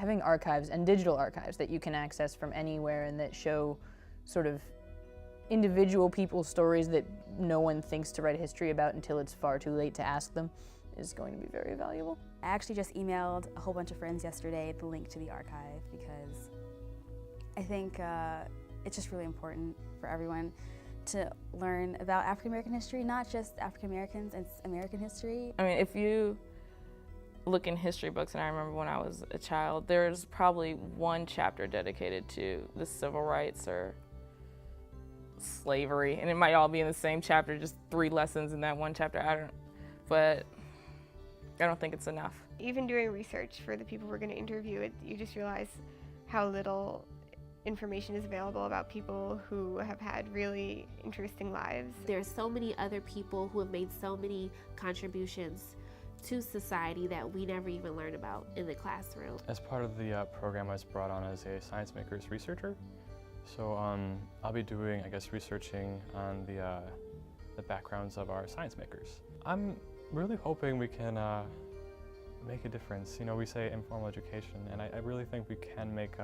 having archives and digital archives that you can access from anywhere and that show sort of individual people's stories that no one thinks to write a history about until it's far too late to ask them is going to be very valuable. I actually just emailed a whole bunch of friends yesterday the link to the archive because I think it's just really important for everyone to learn about African American history, not just African Americans, it's American history. I mean, if you look in history books, and I remember when I was a child, there's probably one chapter dedicated to the civil rights or slavery, and it might all be in the same chapter, just 3 lessons in that one chapter. But I don't think it's enough. Even doing research for the people we're going to interview, you just realize how little information is available about people who have had really interesting lives. There's so many other people who have made so many contributions to society that we never even learn about in the classroom. As part of the program, I was brought on as a HistoryMakers researcher. So I'll be doing, researching on the backgrounds of our science makers. I'm really hoping we can make a difference. You know, we say informal education, and I really think we can make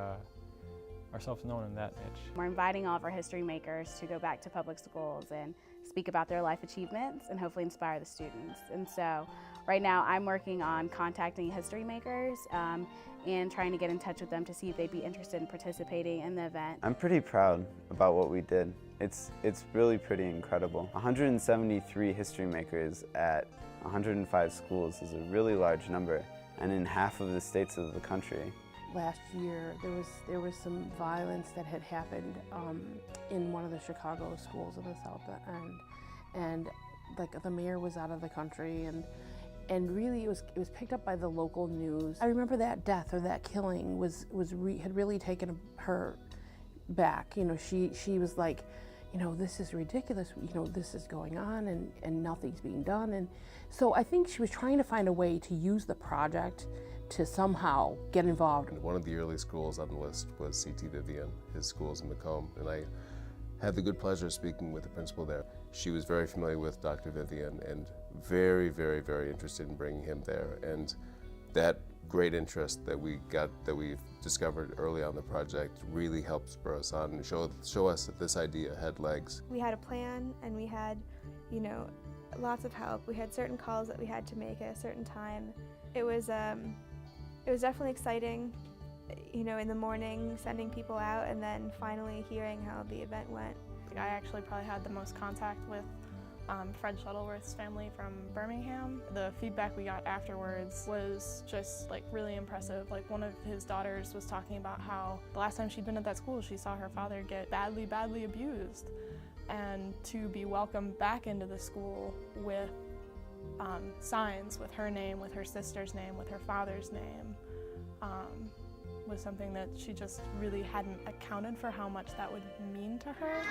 ourselves known in that niche. We're inviting all of our history makers to go back to public schools and speak about their life achievements and hopefully inspire the students. And so right now I'm working on contacting history makers and trying to get in touch with them to see if they'd be interested in participating in the event. I'm pretty proud about what we did. It's really pretty incredible. 173 history makers at 105 schools is a really large number, and in half of the states of the country. Last year, there was some violence that had happened in one of the Chicago schools in the South End, and like the mayor was out of the country, and really it was picked up by the local news. I remember that death or that killing had really taken her back. You know, she was like, you know, this is ridiculous. You know, this is going on, and nothing's being done, and so I think she was trying to find a way to use the project to somehow get involved. One of the early schools on the list was C.T. Vivian. His school's in Macomb, and I had the good pleasure of speaking with the principal there. She was very familiar with Dr. Vivian and very, very, very interested in bringing him there. And that great interest that we discovered early on the project really helped spur us on and show us that this idea had legs. We had a plan, and we had, you know, lots of help. We had certain calls that we had to make at a certain time. It was definitely exciting, you know, in the morning, sending people out, and then finally hearing how the event went. I actually probably had the most contact with Fred Shuttleworth's family from Birmingham. The feedback we got afterwards was just like really impressive. Like one of his daughters was talking about how the last time she'd been at that school, she saw her father get badly, badly abused. And to be welcomed back into the school with signs with her name, with her sister's name, with her father's name, was something that she just really hadn't accounted for how much that would mean to her.